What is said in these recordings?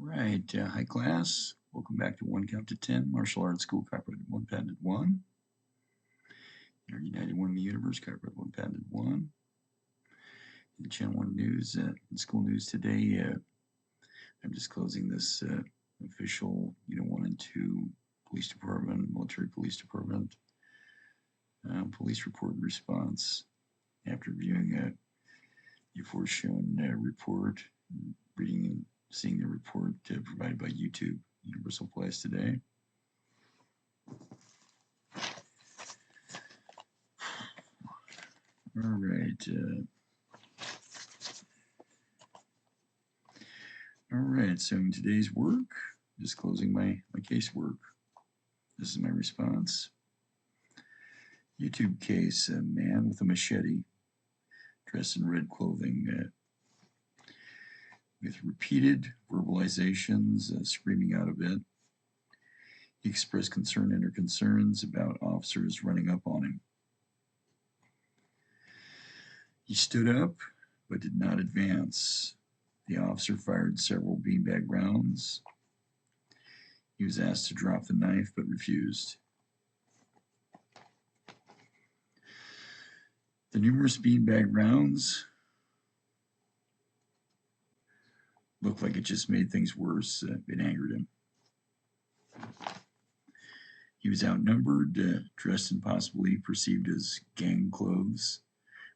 Right, hi class. Welcome back to 1Count to 10 Martial Arts School, copyrighted 1, patented 1. Our United One in the Universe, copyrighted 1, patented 1. In Channel 1 News, in school news today, I'm disclosing this official, 1 and 2 Police Department, Military Police Department, police report and response. After viewing the aforementioned report, reading and seeing the report provided by YouTube, Universal Applies today. All right. All right, so in today's work, disclosing my casework. This is my response. YouTube case, a man with a machete, dressed in red clothing, with repeated verbalizations, screaming out of it. He expressed concern and or concerns about officers running up on him. He stood up, but did not advance. The officer fired several beanbag rounds. He was asked to drop the knife, but refused. The numerous beanbag rounds looked like it just made things worse. It angered him. He was outnumbered, dressed in possibly perceived as gang clothes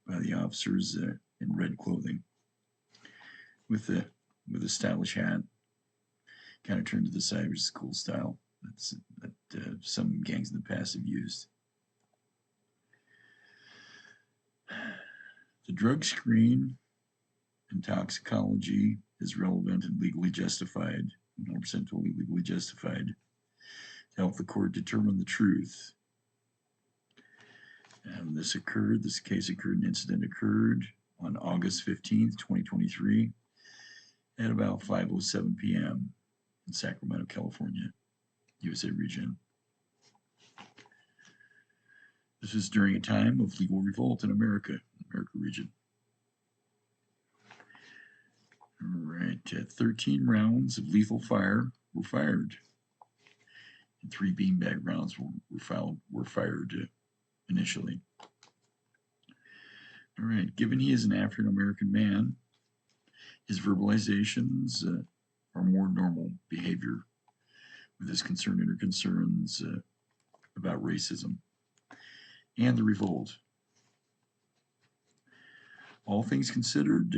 by the officers in red clothing, with a stylish hat, kind of turned to the side, which is cool style. That some gangs in the past have used. The drug screen in toxicology is relevant and legally justified, 100% totally legally justified, to help the court determine the truth. And this incident occurred on August 15th, 2023, at about 5:07 p.m. in Sacramento, California, USA region. This was during a time of legal revolt in America region. All right, 13 rounds of lethal fire were fired, and 3 beanbag rounds were fired initially. All right, given he is an African American man, his verbalizations are more normal behavior with his concern or concerns about racism and the revolt. All things considered,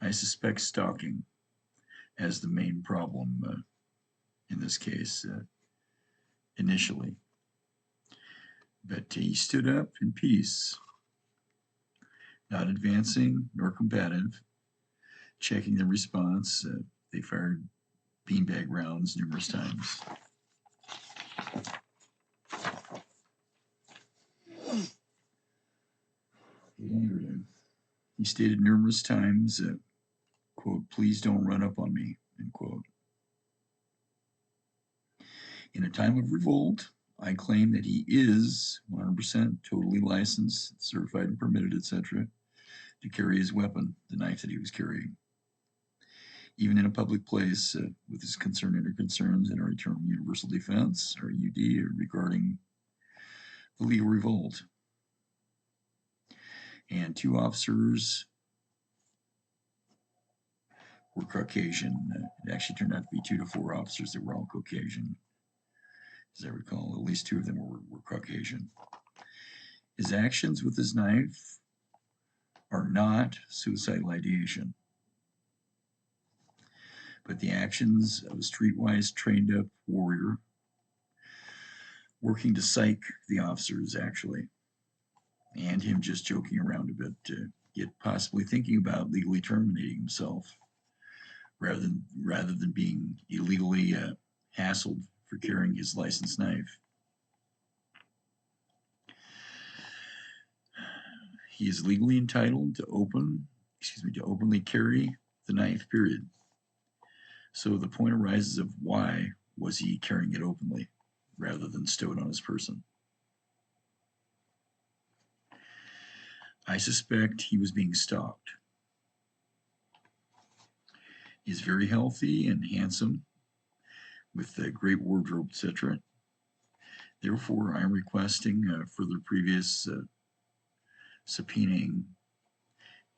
I suspect stalking as the main problem in this case initially. But he stood up in peace, not advancing nor combative, checking the response. They fired beanbag rounds numerous times. He stated numerous times, quote, "Please don't run up on me," end quote. In a time of revolt, I claim that he is 100% totally licensed, certified and permitted, etc., to carry his weapon, the knife that he was carrying, even in a public place with his concern or concerns in our eternal universal defense, or UD, regarding the legal revolt. And 2 officers were Caucasian. It actually turned out to be 2 to 4 officers that were all Caucasian. As I recall, at least 2 of them were Caucasian. His actions with his knife are not suicidal ideation, but the actions of a streetwise, trained-up warrior working to psych the officers, actually, and him just joking around a bit, yet possibly thinking about legally terminating himself rather than being illegally hassled for carrying his licensed knife. He is legally entitled to openly carry the knife, period. So the point arises of why was he carrying it openly rather than stowed on his person? I suspect he was being stalked. He's very healthy and handsome, with a great wardrobe, etc. Therefore, I am requesting further previous subpoenaing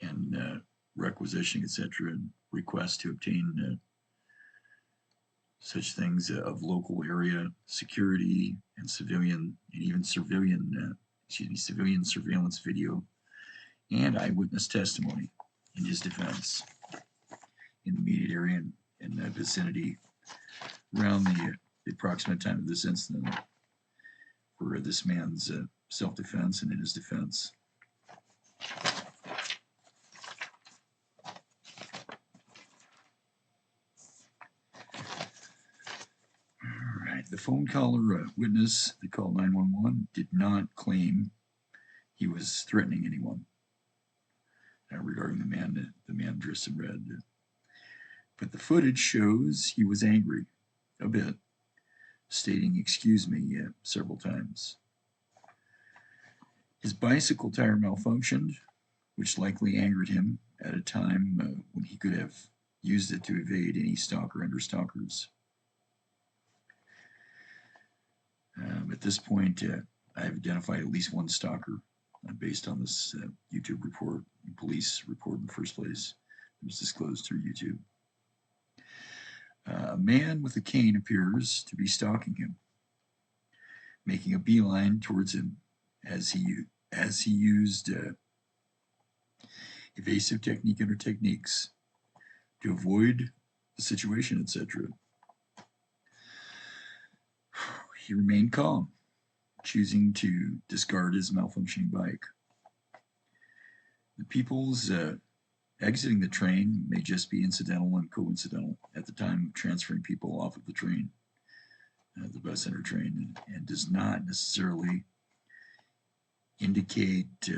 and requisitioning, etc., and request to obtain such things of local area security and civilian and even civilian surveillance video and eyewitness testimony in his defense in the immediate area and vicinity around the approximate time of this incident for this man's self-defense and in his defense. Alright, the phone caller witness that called 911 did not claim he was threatening anyone regarding the man dressed in red. But the footage shows he was angry a bit, stating "excuse me" several times. His bicycle tire malfunctioned, which likely angered him at a time when he could have used it to evade any stalker and or stalkers. At this point, I've identified at least one stalker based on this YouTube report, police report in the first place. It was disclosed through YouTube. A man with a cane appears to be stalking him, making a beeline towards him as he used evasive technique or techniques to avoid the situation, etc. He remained calm, choosing to discard his malfunctioning bike. The people's exiting the train may just be incidental and coincidental at the time of transferring people off of the train, the bus center train, and does not necessarily indicate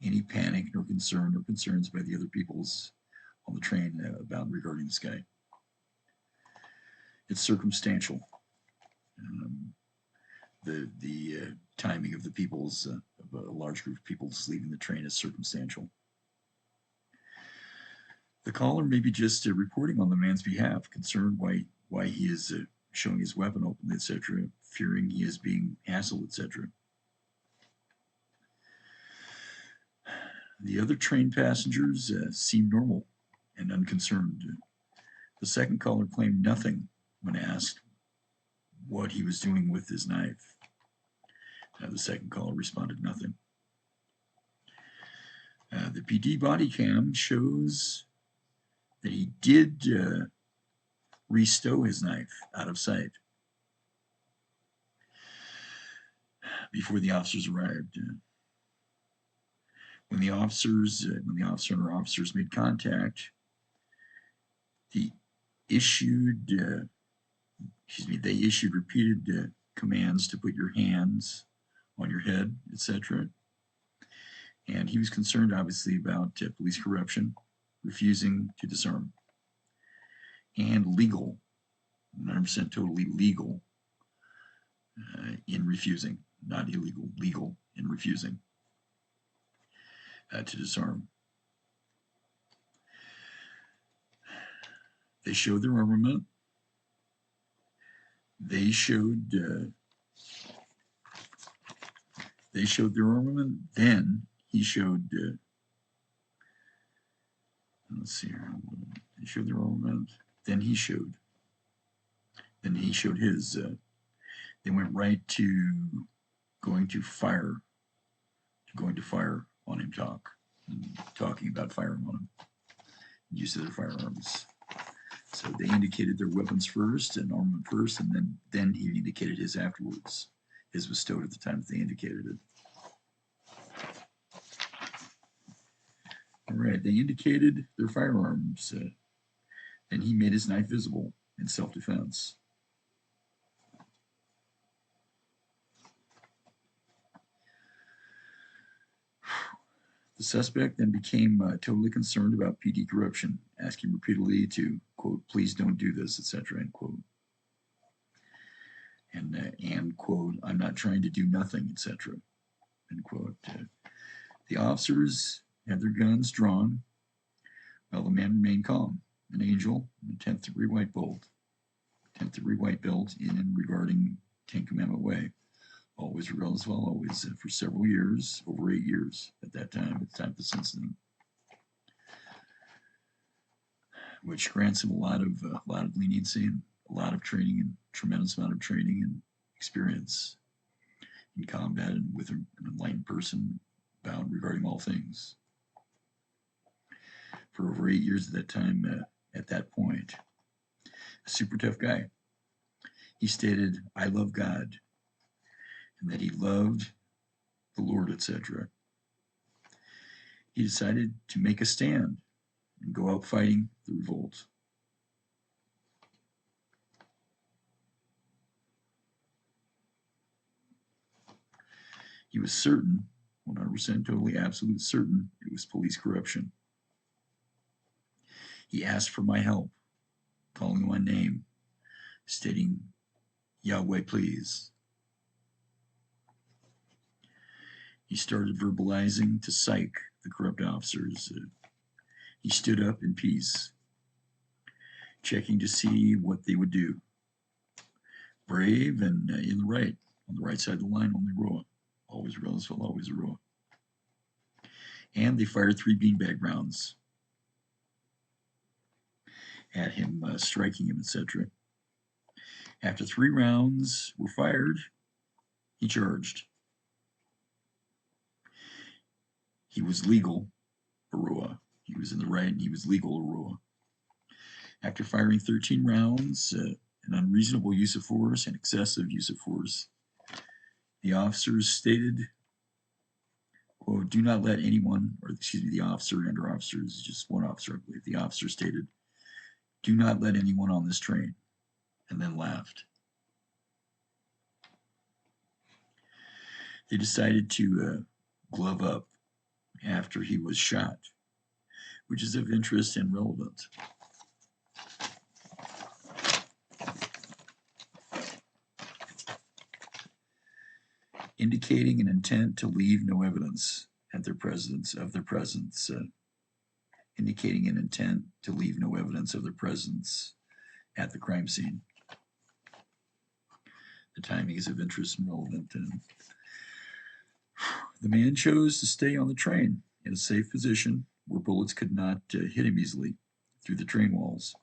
any panic nor concern or concerns by the other peoples on the train about regarding this guy. It's circumstantial. The timing of the people's of a large group of people leaving the train is circumstantial. The caller may be just reporting on the man's behalf, concerned why he is showing his weapon openly, etc., fearing he is being hassled, etc. The other train passengers seem normal and unconcerned. The second caller claimed nothing when asked what he was doing with his knife. The second caller responded nothing. The PD body cam shows that he did restow his knife out of sight before the officers arrived. When the officer and her officers made contact, they issued repeated commands to put your hands on your head, etc. And he was concerned, obviously, about police corruption, refusing to disarm, and legal, 100% totally legal in refusing, not illegal, legal in refusing to disarm. They showed their armament. They showed their armament. Then he showed. Let's see here. They showed their armament. Then he showed his. They went right to going to fire on him, talking about firing on him, use of their firearms. So they indicated their weapons first and armament first, and then he indicated his afterwards. His was stowed at the time that they indicated it. All right, they indicated their firearms, and he made his knife visible in self-defense. The suspect then became totally concerned about PD corruption, asking repeatedly to, quote, "please don't do this," etc., end quote. And quote, "I'm not trying to do nothing," etc., end quote. The officers had their guns drawn while the man remained calm, an angel, and a 10th degree white belt. 10th degree white belt in and regarding Commandment Way. Always regardless of always for several years, over 8 years at that time, at the time of this incident, which grants him a lot of leniency and a lot of training and tremendous amount of training and experience in combat and with an enlightened person bound regarding all things. For over 8 years at that time, at that point, a super tough guy. He stated, "I love God," and that he loved the Lord, etc. He decided to make a stand and go out fighting the revolt. He was certain, 100% totally absolute certain, it was police corruption. He asked for my help, calling my name, stating, "Yahweh, please." He started verbalizing to psych the corrupt officers. He stood up in peace, checking to see what they would do. Brave and in the right, on the right side of the line, only aroaa. Always Roseville, always aroaa. And they fired 3 beanbag rounds at him, striking him, etc. After 3 rounds were fired, he charged. He was legal aroaa. He was in the right and he was legal aroaa. After firing 13 rounds, an unreasonable use of force and excessive use of force, the officers stated, quote, "Do not let anyone," or excuse me, the officer and or officers, just one officer, I believe, the officer stated, "Do not let anyone on this train," and then laughed. They decided to glove up after he was shot, which is of interest and relevant. Indicating an intent to leave no evidence at their presence indicating an intent to leave no evidence of their presence at the crime scene. The timing is of interest and relevant. And the man chose to stay on the train in a safe position where bullets could not hit him easily through the train walls.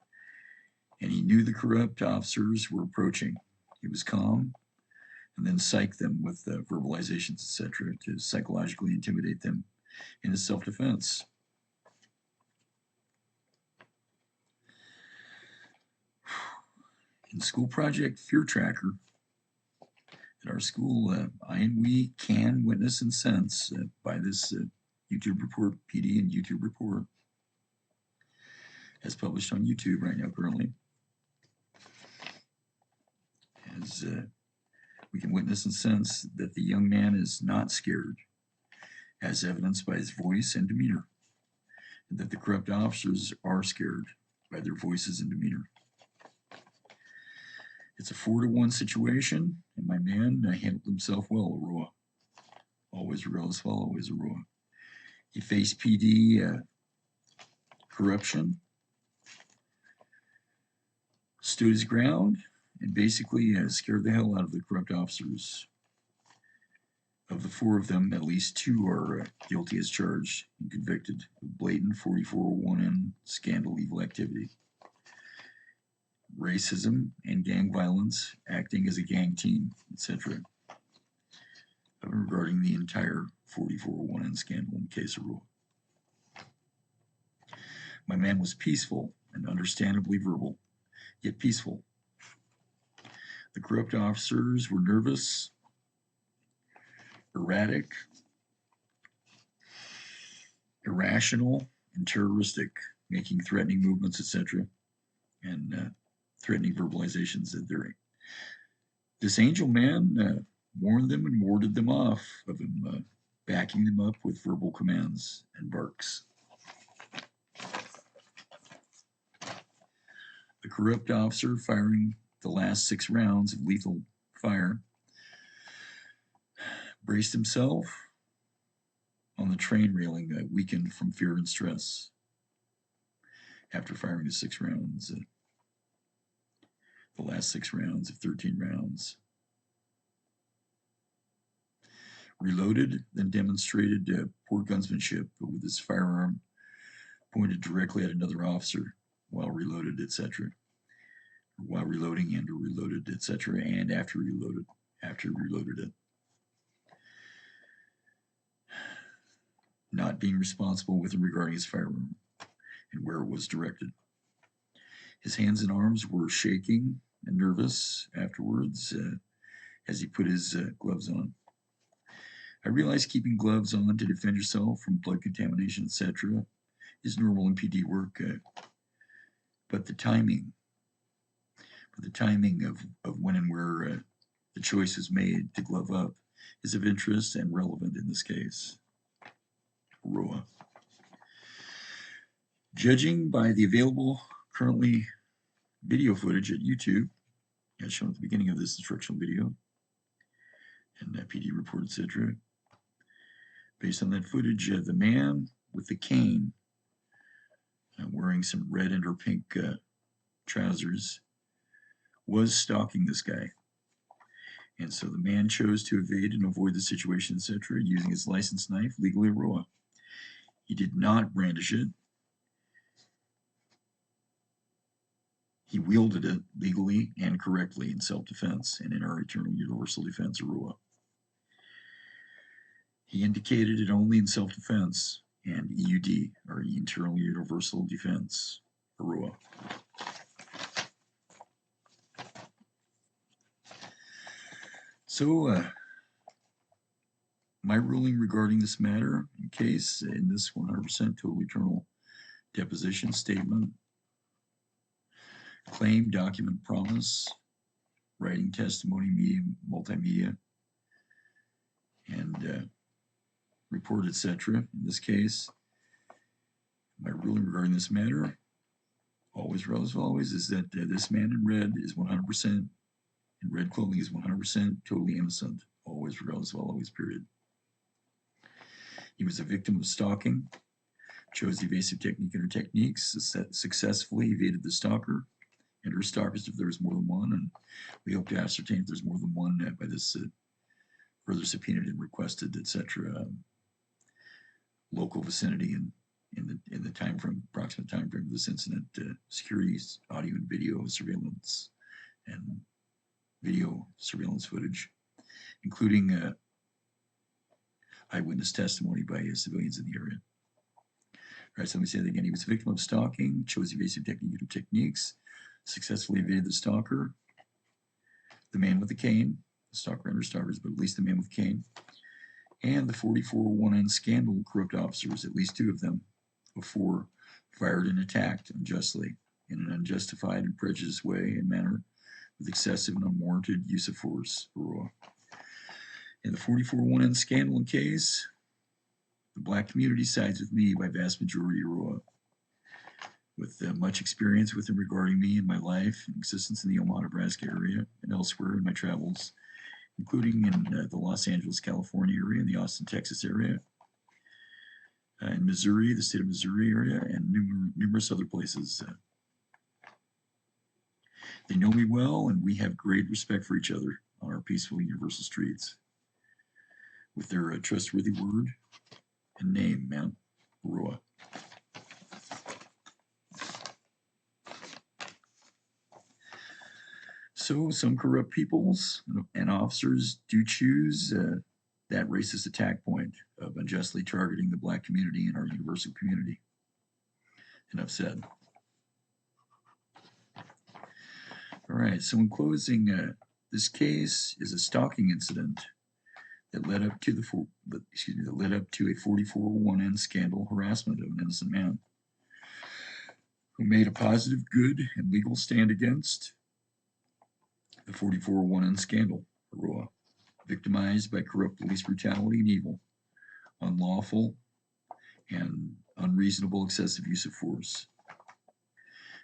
And he knew the corrupt officers were approaching. He was calm and then psyched them with verbalizations, etc., to psychologically intimidate them in his self-defense. In school project Fear Tracker, at our school, I and we can witness and sense by this YouTube report, PD and YouTube report, as published on YouTube right now currently, as we can witness and sense that the young man is not scared, as evidenced by his voice and demeanor, and that the corrupt officers are scared by their voices and demeanor. It's a 4-to-1 situation, and my man handled himself well, aroaa. Always regardless well, always aroaa. He faced PD corruption, stood his ground, and basically scared the hell out of the corrupt officers. Of the 4 of them, at least 2 are guilty as charged and convicted of blatant 4401N scandal evil activity. Racism and gang violence, acting as a gang team, etc. Regarding the entire 4401N scandal in the case of aroaa. My man was peaceful and understandably verbal, yet peaceful. The corrupt officers were nervous, erratic, irrational, and terroristic, making threatening movements, etc., and threatening verbalizations that this angel man warned them and warded them off of him, backing them up with verbal commands and barks. The corrupt officer firing the last 6 rounds of lethal fire braced himself on the train railing, weakened from fear and stress. after firing the 6 rounds, the last 6 rounds of 13 rounds. Reloaded, then demonstrated poor gunsmanship with his firearm pointed directly at another officer while reloaded, etc. While reloading and or reloaded, etc. And after reloaded it. Not being responsible with regarding his firearm and where it was directed. His hands and arms were shaking and nervous afterwards as he put his gloves on. I realize keeping gloves on to defend yourself from blood contamination, etc. is normal in PD work, but the timing of when and where the choice was made to glove up is of interest and relevant in this case. aroaa. Judging by the available currently video footage at YouTube, as shown at the beginning of this instructional video, and PD report, etc. Based on that footage, the man with the cane, wearing some red and or pink trousers, was stalking this guy. And so the man chose to evade and avoid the situation, etc., using his licensed knife, legally aroaa. He did not brandish it. He wielded it legally and correctly in self-defense and in our eternal universal defense, aroaa. He indicated it only in self-defense and EUD, or internal universal defense, aroaa. So, my ruling regarding this matter, in this 100% total eternal deposition statement, claim, document, promise, writing, testimony, media, multimedia, and report, etc. In this case, my ruling regarding this matter, always, is that this man in red is 100%, in red clothing is 100% totally innocent, always, regardless of always, period. He was a victim of stalking, chose the evasive technique and her techniques, successfully evaded the stalker and her stalkers if there was more than one, and we hope to ascertain if there's more than one by this further subpoenaed and requested, etc. Local vicinity and in the time frame, approximate time frame of this incident, security, audio and video surveillance, and video surveillance footage, including eyewitness testimony by civilians in the area. All right, so let me say that again. He was a victim of stalking, chose evasive technique and techniques, successfully evaded the stalker, the man with the cane, the stalker and her stalkers, but at least the man with the cane, and the 4401N scandal corrupt officers, at least 2 of them, before fired and attacked unjustly in an unjustified and prejudiced way and manner with excessive and unwarranted use of force, aroaa. In the 4401N scandal case, the black community sides with me by vast majority, aroaa. With much experience with and regarding me and my life and existence in the Omaha, Nebraska area and elsewhere in my travels, including in the Los Angeles, California area, and the Austin, Texas area, in Missouri, the state of Missouri area, and numerous other places. They know me well, and we have great respect for each other on our peaceful universal streets. With their trustworthy word and name, man, aroaa. So some corrupt peoples and officers do choose that racist attack point of unjustly targeting the black community and our universal community. Enough said. All right, so in closing, this case is a stalking incident that led up to a 4401N scandal harassment of an innocent man who made a positive, good, and legal stand against the 4401N scandal, aroaa, victimized by corrupt police brutality and evil, unlawful and unreasonable excessive use of force.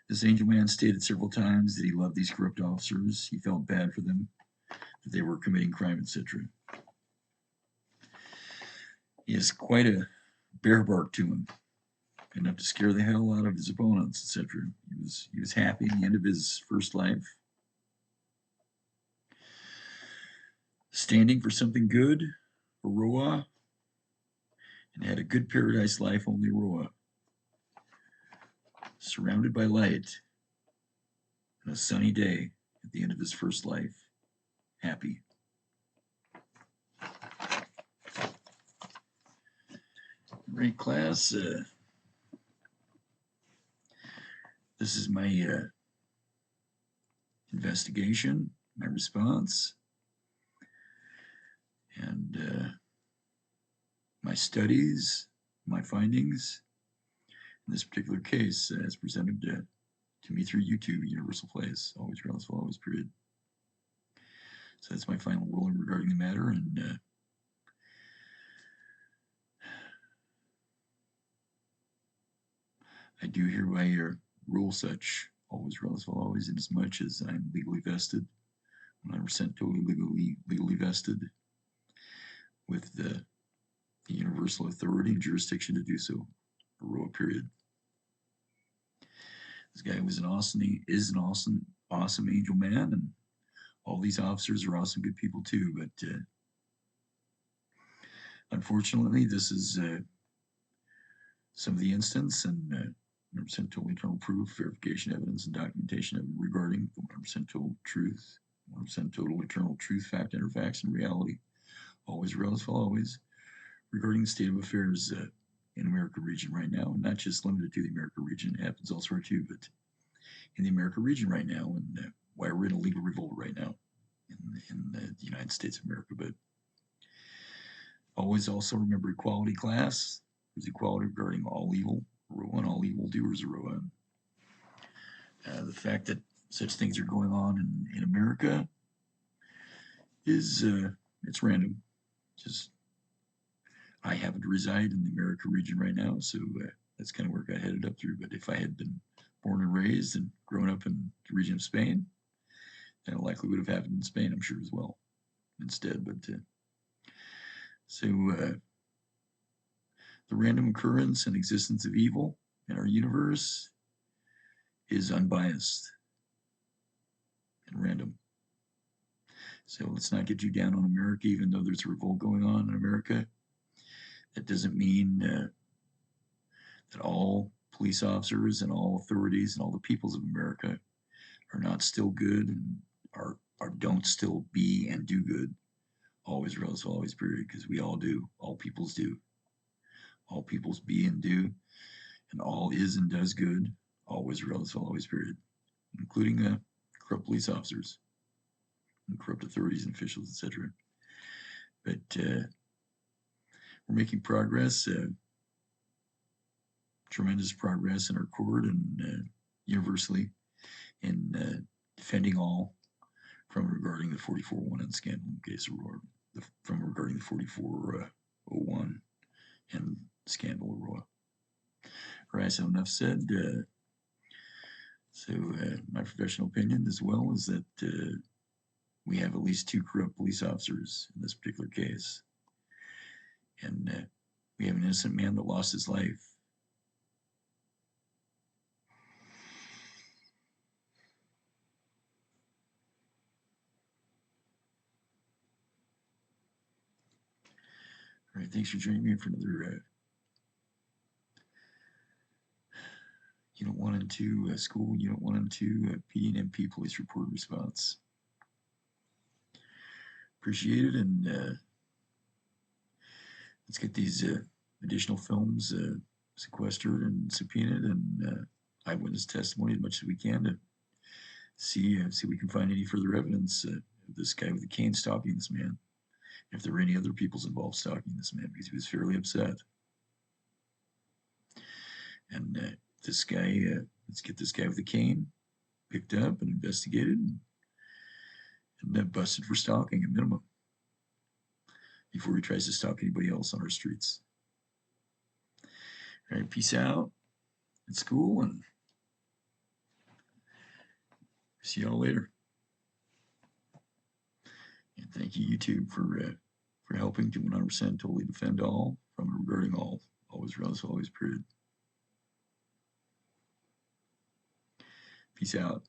This angel man stated several times that he loved these corrupt officers. He felt bad for them, that they were committing crime, etc. He has quite a bear bark to him, enough to scare the hell out of his opponents, etc. He was happy at the end of his first life, standing for something good, aroaa, and had a good paradise life, only aroaa, surrounded by light, on a sunny day at the end of his first life, happy. All right, class. This is my investigation, my response, and my studies, my findings in this particular case as presented to me through YouTube, Universal Place, always relative, always period. So that's my final ruling regarding the matter, and I do hereby rule such, always relative, always, inasmuch as I'm legally vested, 100% totally legally vested with the universal authority and jurisdiction to do so, aroaa period. This guy was is an awesome angel man, and all these officers are awesome good people too, but unfortunately this is some of the instance, and 100% total eternal proof, verification evidence, and documentation regarding the 100% total truth, 100% total eternal truth, fact, interfacts, and reality, always relative, always, regarding the state of affairs in America region right now, and not just limited to the America region. It happens elsewhere too, but in the America region right now, and why we're in a legal revolt right now in the United States of America. But always also remember equality, class. There's equality regarding all evil, aroaa, and all evildoers, aroaa. The fact that such things are going on in America is it's random. Just I happen to reside in the America region right now, so that's kind of where I got headed up through. But if I had been born and raised and grown up in the region of Spain, then it likely would have happened in Spain, I'm sure, as well, instead. But so the random occurrence and existence of evil in our universe is unbiased and random. So let's not get you down on America, even though there's a revolt going on in America. That doesn't mean that all police officers and all authorities and all the peoples of America are not still good and are don't still be and do good. Always relative, always period, because we all do. All peoples do. All peoples be and do, and all is and does good. Always relative, always period, including corrupt police officers and corrupt authorities and officials, etc. But we're making progress, tremendous progress in our court and universally in defending all from regarding the 4401 scandal in case of from regarding the 4401 and scandal aroaa. All right, so enough said. So my professional opinion as well is that we have at least 2 corrupt police officers in this particular case. And we have an innocent man that lost his life. All right, thanks for joining me for another Unit 1 and 2 school, Unit 1 and 2 PD and MP police report response. Appreciate it, and let's get these additional films sequestered and subpoenaed and eyewitness testimony as much as we can to see if we can find any further evidence of this guy with the cane stalking this man. If there were any other peoples involved stalking this man, because he was fairly upset. And this guy, let's get this guy with the cane picked up and investigated and busted for stalking at minimum before he tries to stalk anybody else on our streets. All right, peace out at school, and see y'all later. And thank you, YouTube, for helping to 100% totally defend all from regarding all, always relative, always period. Peace out.